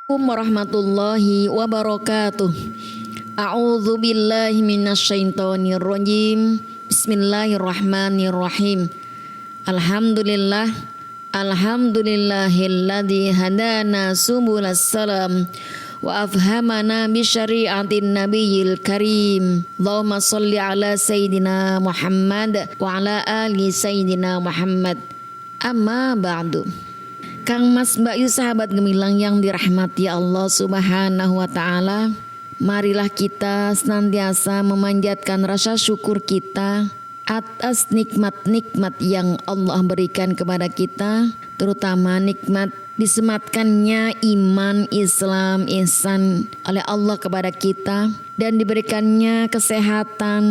Warahmatullahi wabarakatuh. A'udzu billahi minasyaitonir rajim. Bismillahirrahmanirrahim. Alhamdulillahilladzi hadana subulas salam wa afhamana bi syari'atin nabiyil karim. Allahumma shalli ala sayyidina Muhammad wa ala ali sayyidina Muhammad. Amma ba'du. Kang Mas Mbak Yu sahabat gemilang yang dirahmati Allah Subhanahu wa taala, marilah kita senantiasa memanjatkan rasa syukur kita atas nikmat-nikmat yang Allah berikan kepada kita, terutama nikmat disematkannya iman, Islam, ihsan oleh Allah kepada kita, dan diberikannya kesehatan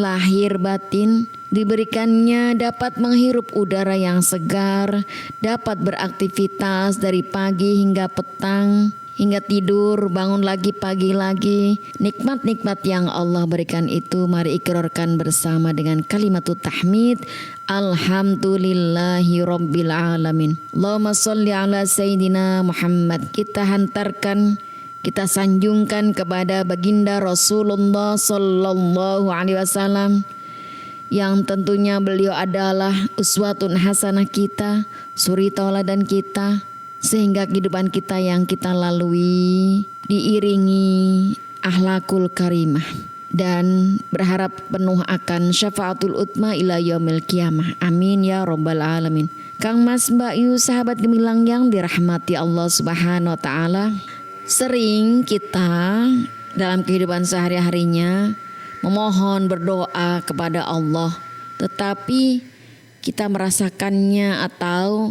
lahir batin, diberikannya dapat menghirup udara yang segar, dapat beraktivitas dari pagi hingga petang, hingga tidur, bangun lagi pagi lagi. Nikmat-nikmat yang Allah berikan itu mari ikrarkan bersama dengan kalimatut tahmid. Alhamdulillahi rabbil alamin. Allahumma sholli ala sayyidina Muhammad. Kita hantarkan, kita sanjungkan kepada baginda Rasulullah sallallahu alaihi wasallam, yang tentunya beliau adalah uswatun hasanah kita, suri tauladan kita, sehingga kehidupan kita yang kita lalui diiringi akhlakul karimah dan berharap penuh akan syafaatul utma ila yaumil qiyamah. Amin ya rabbal alamin. Kang Mas Mbak Yu sahabat gemilang yang dirahmati Allah Subhanahu wa taala, sering kita dalam kehidupan sehari-harinya memohon, berdoa kepada Allah, tetapi kita merasakannya atau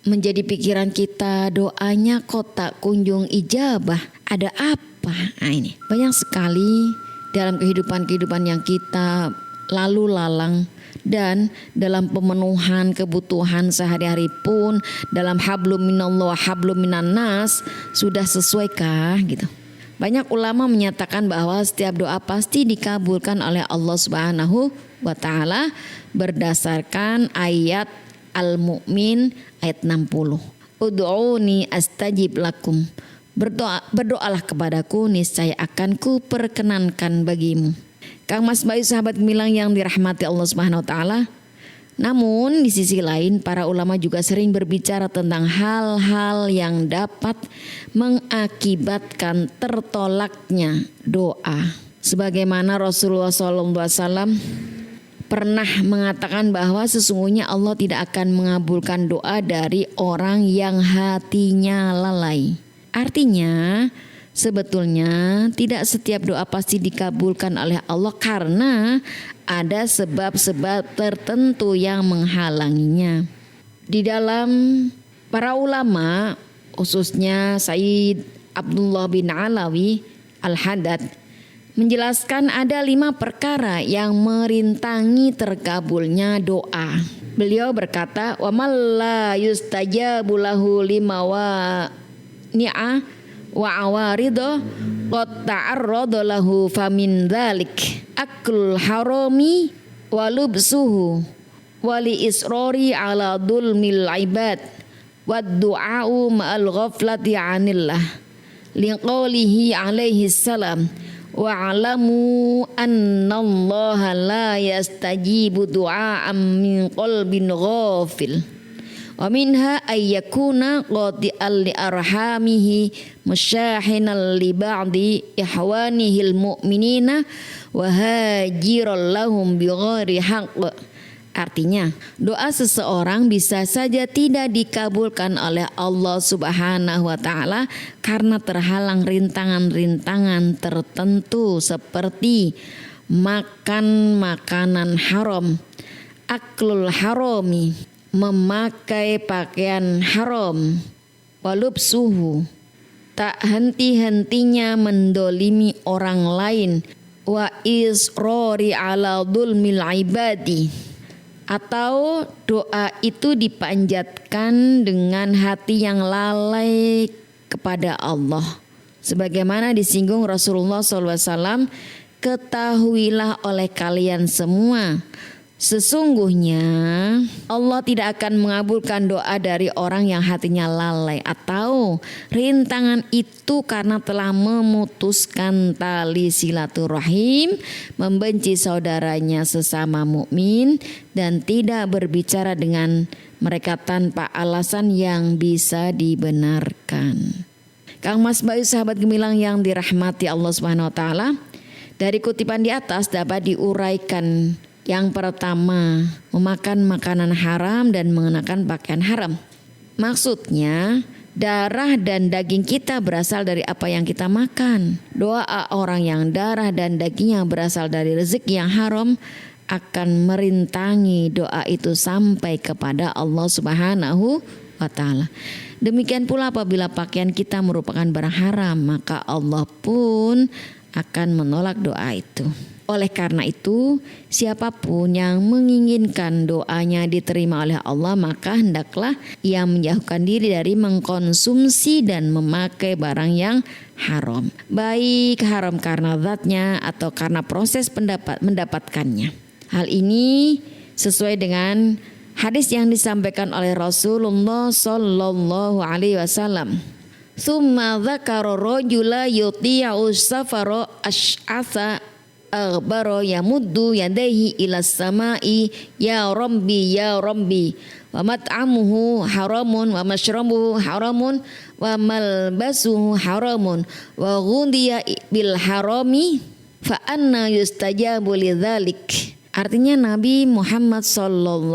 menjadi pikiran kita, doanya kok tak kunjung ijabah, ada apa? Nah ini banyak sekali dalam kehidupan yang kita lalu lalang, dan dalam pemenuhan kebutuhan sehari-hari pun dalam hablum minallah wa hablum minan nas sudah sesuaikah gitu. Banyak ulama menyatakan bahwa setiap doa pasti dikabulkan oleh Allah Subhanahu wa taala berdasarkan ayat Al-Mu'min ayat 60. Ud'uni astajib lakum. Berdoalah kepadaku, niscaya akan ku perkenankan bagimu. Kang Mas Bayu sahabat gemilang yang dirahmati Allah Subhanahu wa taala. Namun di sisi lain para ulama juga sering berbicara tentang hal-hal yang dapat mengakibatkan tertolaknya doa. Sebagaimana Rasulullah SAW pernah mengatakan bahwa sesungguhnya Allah tidak akan mengabulkan doa dari orang yang hatinya lalai. Artinya sebetulnya tidak setiap doa pasti dikabulkan oleh Allah karena ada sebab-sebab tertentu yang menghalanginya. Di dalam para ulama, khususnya Sayyid Abdullah bin Alawi Al-Haddad, menjelaskan ada 5 perkara yang merintangi terkabulnya doa. Beliau berkata, wa man la yustajabu lahu lima wa ni'a wa awarido qad ta'arrada lahu famin dzalik aklul harami wa lubsuhu wa li israri ala dhulmil ibad wa du'a'u ma'al ghaflati 'anillah liqaulihi alaihi salam wa 'alamu annallaha la yastajibu du'a'an min qalbin ghafil. Wa minha ayyakuna qati'al li arhamihi musyahinal li ba'di ihwanihil mu'minina wa hajiral lahum bighairi haqq. Artinya, doa seseorang bisa saja tidak dikabulkan oleh Allah Subhanahu wa taala karena terhalang rintangan-rintangan tertentu seperti makan makanan haram, aklul harami, memakai pakaian haram, walub suhu, tak henti-hentinya mendolimi orang lain, wa isrori ala dhulmil ibadi, atau doa itu dipanjatkan dengan hati yang lalai kepada Allah. Sebagaimana disinggung Rasulullah SAW, ketahuilah oleh kalian semua, Sesungguhnya Allah tidak akan mengabulkan doa dari orang yang hatinya lalai atau rintangan itu karena telah memutuskan tali silaturahim, membenci saudaranya sesama mukmin dan tidak berbicara dengan mereka tanpa alasan yang bisa dibenarkan. Kang Mas Bayu sahabat gemilang yang dirahmati Allah Subhanahu wa taala, dari kutipan di atas dapat diuraikan. Yang pertama, memakan makanan haram dan mengenakan pakaian haram. Maksudnya, darah dan daging kita berasal dari apa yang kita makan. Doa orang yang darah dan dagingnya berasal dari rezeki yang haram akan merintangi doa itu sampai kepada Allah Subhanahu wa taala. Demikian pula apabila pakaian kita merupakan barang haram, maka Allah pun akan menolak doa itu. Oleh karena itu, siapapun yang menginginkan doanya diterima oleh Allah, maka hendaklah ia menjauhkan diri dari mengkonsumsi dan memakai barang yang haram. Baik haram karena zatnya atau karena proses mendapatkannya. Hal ini sesuai dengan hadis yang disampaikan oleh Rasulullah sallallahu alaihi wasallam. Tsumma dzakara rajula yuti'u safara asy'atha aghbara yamuddu yadayhi ila samai ya rabbi wa mat'amuhu haramun wa mashrabuhu haramun wa malbasuhu haramun wa ghudhiya bil harami fa anna yustajabu lidzalik. Artinya Nabi Muhammad SAW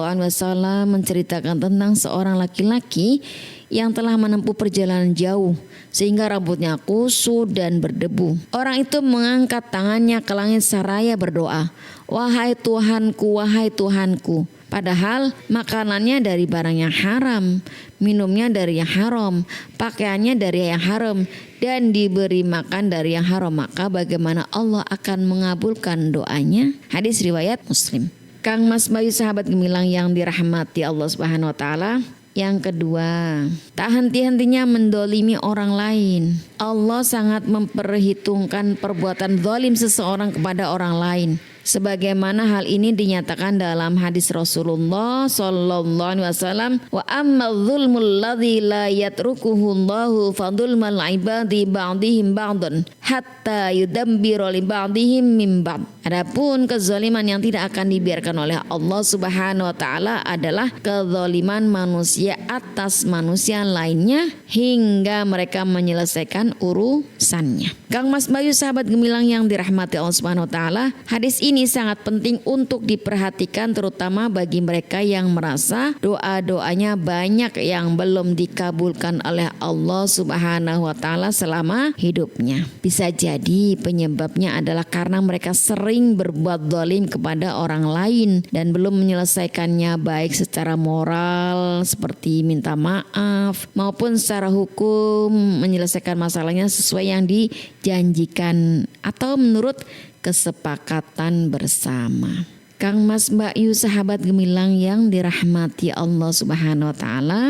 menceritakan tentang seorang laki-laki yang telah menempuh perjalanan jauh sehingga rambutnya kusut dan berdebu. Orang itu mengangkat tangannya ke langit saraya berdoa, "Wahai Tuhanku, wahai Tuhanku." Padahal makanannya dari barang yang haram, minumnya dari yang haram, pakaiannya dari yang haram, dan diberi makan dari yang haram. Maka bagaimana Allah akan mengabulkan doanya? Hadis riwayat Muslim. Kang Mas Bayu sahabat gemilang yang dirahmati Allah Subhanahu wa taala. Yang kedua, tak henti-hentinya mendolimi orang lain. Allah sangat memperhitungkan perbuatan zalim seseorang kepada orang lain. Sebagaimana hal ini dinyatakan dalam hadis Rasulullah sallallahu alaihi wasallam, wa amma dzulmul ladzi la yatrukuhu Allahu fa dzulmal ibadi ba'dihim ba'dan hatta yudambiru li ba'dihim min ba'd. Adapun kezaliman yang tidak akan dibiarkan oleh Allah Subhanahu wa taala adalah kezaliman manusia atas manusia lainnya hingga mereka menyelesaikan urusannya. Kang Mas Bayu sahabat gemilang yang dirahmati Allah Subhanahu wa taala, hadis ini sangat penting untuk diperhatikan terutama bagi mereka yang merasa doa-doanya banyak yang belum dikabulkan oleh Allah Subhanahu wa taala selama hidupnya. Bisa jadi penyebabnya adalah karena mereka sering berbuat zalim kepada orang lain dan belum menyelesaikannya baik secara moral seperti minta maaf maupun secara hukum menyelesaikan masalahnya sesuai yang dijanjikan atau menurut kesepakatan bersama. Kang Mas Bayu sahabat gemilang yang dirahmati Allah Subhanahu wa taala.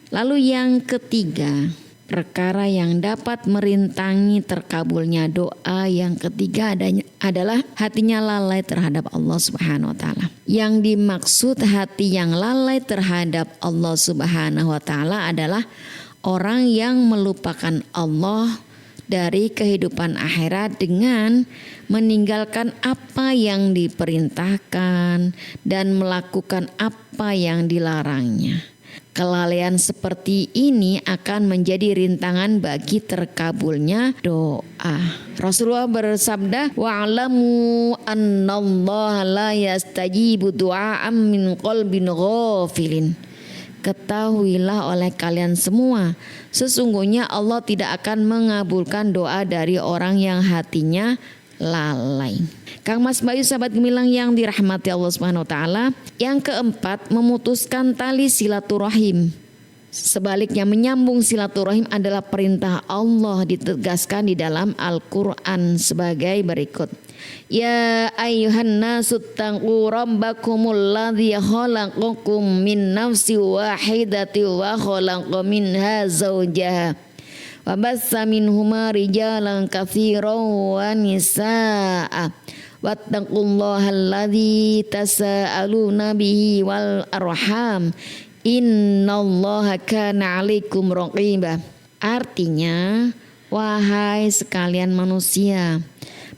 Lalu yang ketiga, perkara yang dapat merintangi terkabulnya doa yang ketiga adalah hatinya lalai terhadap Allah Subhanahu wa taala. Yang dimaksud hati yang lalai terhadap Allah Subhanahu wa taala adalah orang yang melupakan Allah dari kehidupan akhirat dengan meninggalkan apa yang diperintahkan dan melakukan apa yang dilarangnya. Kelalaian seperti ini akan menjadi rintangan bagi terkabulnya doa. Rasulullah bersabda, "Wa'lamu annallaha la yastajibu du'a'an min qalbin ghafilin." Ketahuilah oleh kalian semua, sesungguhnya Allah tidak akan mengabulkan doa dari orang yang hatinya lalai. Kang Mas Bayu sahabat gemilang yang dirahmati Allah Subhanahu wa taala. Yang keempat, memutuskan tali silaturahim. Sebaliknya menyambung silaturahim adalah perintah Allah ditegaskan di dalam Al-Qur'an sebagai berikut. Ya ayyuhan nasu taqu rabbakumul ladzi khalaqakum min nafsin wahidatin wa khalaqa minha zawjaha wa bassa minhuma rijalan katsiran wa nisaa wattaqullaha alladzi tasaaluna bihi wal arham innallaha kana 'alaikum raqiba. Artinya, wahai sekalian manusia,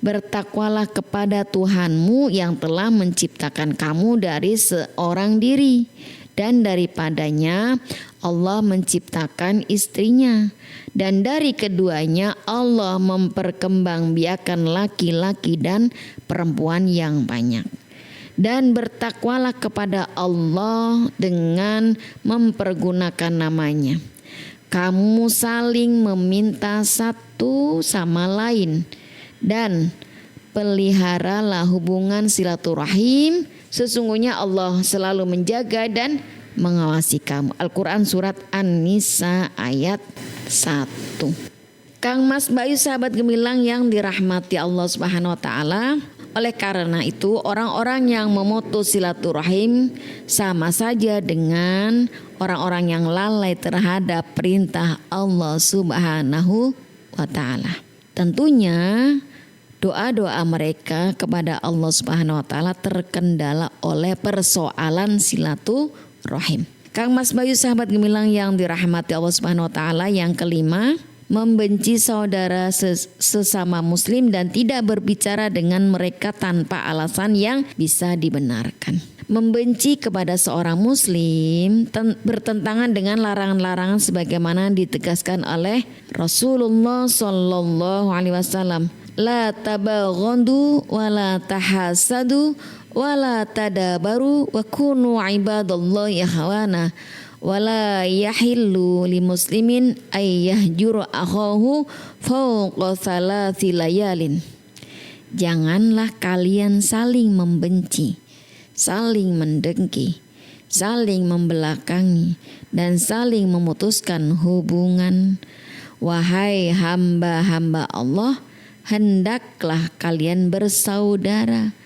bertakwalah kepada Tuhanmu yang telah menciptakan kamu dari seorang diri, dan daripadanya Allah menciptakan istrinya, dan dari keduanya Allah memperkembangbiakan laki-laki dan perempuan yang banyak. Dan bertakwalah kepada Allah dengan mempergunakan namanya. Kamu saling meminta satu sama lain, dan peliharalah hubungan silaturahim. Sesungguhnya Allah selalu menjaga dan mengawasi kamu. Al-Quran surat An-Nisa ayat 1. Kang Mas Bayu sahabat gemilang yang dirahmati Allah Subhanahu wa taala, oleh karena itu orang-orang yang memutus silaturahim sama saja dengan orang-orang yang lalai terhadap perintah Allah Subhanahu wa taala. Tentunya doa-doa mereka kepada Allah Subhanahu wa taala terkendala oleh persoalan silaturahim. Kang Mas Bayu sahabat gemilang yang dirahmati Allah Subhanahu wa taala, yang kelima, membenci saudara sesama muslim dan tidak berbicara dengan mereka tanpa alasan yang bisa dibenarkan. Membenci kepada seorang muslim bertentangan dengan larangan-larangan sebagaimana ditegaskan oleh Rasulullah sallallahu alaihi wasallam. La tabaghadu wa la tahasadu wa la tadabaru wa kunu ibadallahi ikhwana. Wala yahillu li muslimin ay yahjura akhahu fawqa thalathi layalin. Janganlah kalian saling membenci, saling mendengki, saling membelakangi, dan saling memutuskan hubungan. Wahai hamba-hamba Allah, hendaklah kalian bersaudara.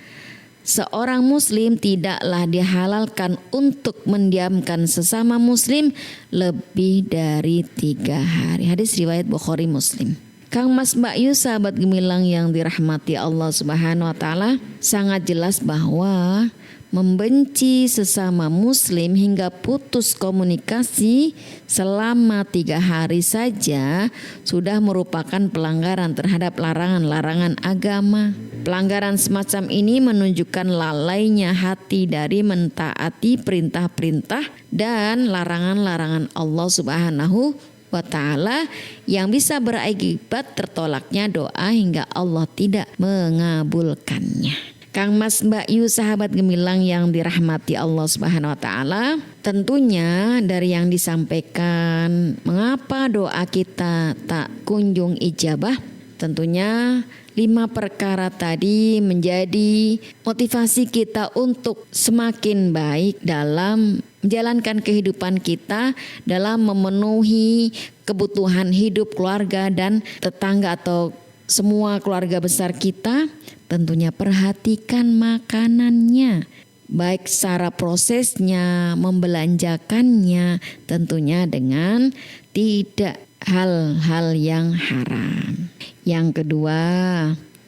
Seorang muslim tidaklah dihalalkan untuk mendiamkan sesama muslim lebih dari 3 hari. Hadis riwayat Bukhari Muslim. Kang Mas Bayu sahabat gemilang yang dirahmati Allah Subhanahu wa taala, sangat jelas bahwa membenci sesama muslim hingga putus komunikasi selama 3 hari saja sudah merupakan pelanggaran terhadap larangan-larangan agama. Pelanggaran semacam ini menunjukkan lalainya hati dari mentaati perintah-perintah dan larangan-larangan Allah Subhanahu wa ta'ala, yang bisa berakibat tertolaknya doa hingga Allah tidak mengabulkannya. Kang Mas Bayu sahabat gemilang yang dirahmati Allah Subhanahu wa taala, tentunya dari yang disampaikan mengapa doa kita tak kunjung ijabah, tentunya 5 perkara tadi menjadi motivasi kita untuk semakin baik dalam menjalankan kehidupan kita, dalam memenuhi kebutuhan hidup keluarga dan tetangga atau semua keluarga besar kita. Tentunya perhatikan makanannya, baik secara prosesnya, membelanjakannya, tentunya dengan tidak hal-hal yang haram. Yang kedua,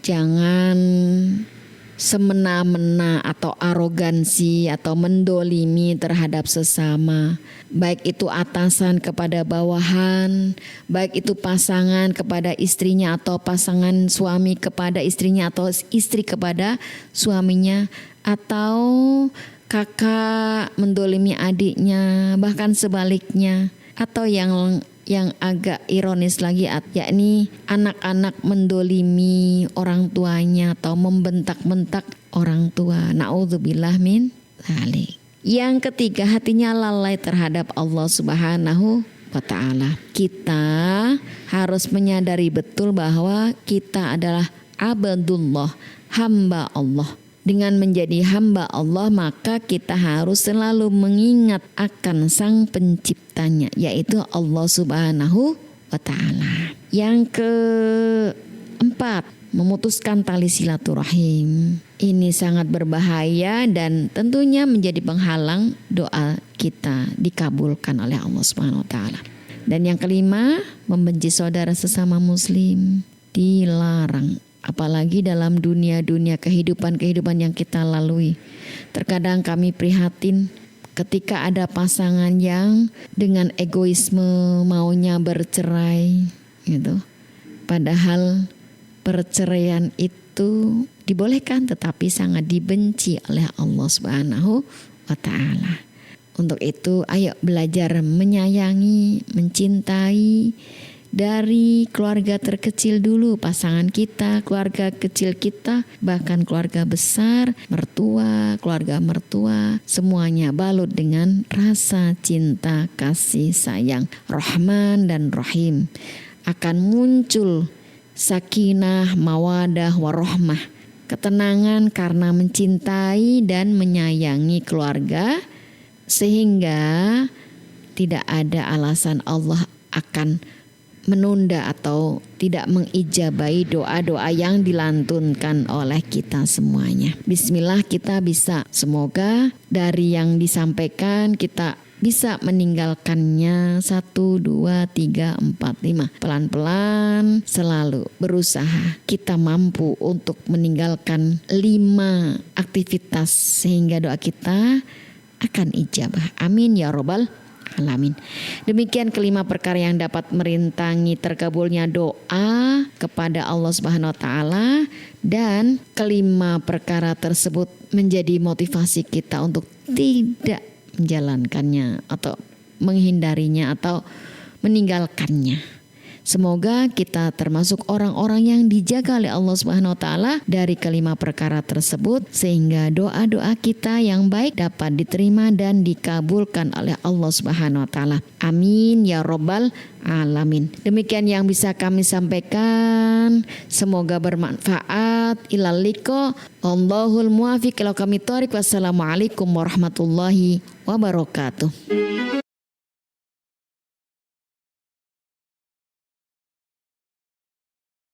jangan semena-mena atau arogansi atau mendolimi terhadap sesama, baik itu atasan kepada bawahan, baik itu pasangan kepada istrinya atau pasangan suami kepada istrinya atau istri kepada suaminya, atau kakak mendolimi adiknya, bahkan sebaliknya, atau yang agak ironis lagi, yakni anak-anak mendolimi orang tuanya atau membentak-bentak orang tua. Na'udzubillah min dzalik. Yang ketiga, hatinya lalai terhadap Allah Subhanahu wa ta'ala. Kita harus menyadari betul bahwa kita adalah abdullah, hamba Allah. Dengan menjadi hamba Allah, maka kita harus selalu mengingat akan Sang Penciptanya, yaitu Allah Subhanahu wa ta'ala. Yang keempat, memutuskan tali silaturahim. Ini sangat berbahaya dan tentunya menjadi penghalang doa kita dikabulkan oleh Allah Subhanahu wa ta'ala. Dan yang kelima, membenci saudara sesama muslim. Dilarang. Apalagi dalam dunia kehidupan yang kita lalui. Terkadang kami prihatin ketika ada pasangan yang dengan egoisme maunya bercerai gitu. Padahal perceraian itu dibolehkan tetapi sangat dibenci oleh Allah Subhanahu wa taala. Untuk itu ayo belajar menyayangi, mencintai dari keluarga terkecil dulu, pasangan kita, keluarga kecil kita, bahkan keluarga besar, keluarga mertua, semuanya balut dengan rasa cinta, kasih sayang, Rahman dan Rahim. Akan muncul sakinah, mawadah, warahmah, ketenangan karena mencintai dan menyayangi keluarga, sehingga tidak ada alasan Allah akan menunda atau tidak mengijabahi doa-doa yang dilantunkan oleh kita semuanya. Bismillah, kita bisa, semoga dari yang disampaikan kita bisa meninggalkannya 1, 2, 3, 4, 5. Pelan-pelan selalu berusaha kita mampu untuk meninggalkan 5 aktivitas sehingga doa kita akan ijabah. Amin ya robbal alamin. Demikian kelima perkara yang dapat merintangi terkabulnya doa kepada Allah Subhanahu wa taala, dan kelima perkara tersebut menjadi motivasi kita untuk tidak menjalankannya atau menghindarinya atau meninggalkannya. Semoga kita termasuk orang-orang yang dijaga oleh Allah Subhanahu wa taala dari kelima perkara tersebut, sehingga doa-doa kita yang baik dapat diterima dan dikabulkan oleh Allah Subhanahu wa taala. Amin ya robbal alamin. Demikian yang bisa kami sampaikan, semoga bermanfaat. Ilal liqa, Allahul muwafiq ila aqwamit thoriq. Wassalamualaikum warahmatullahi wabarakatuh.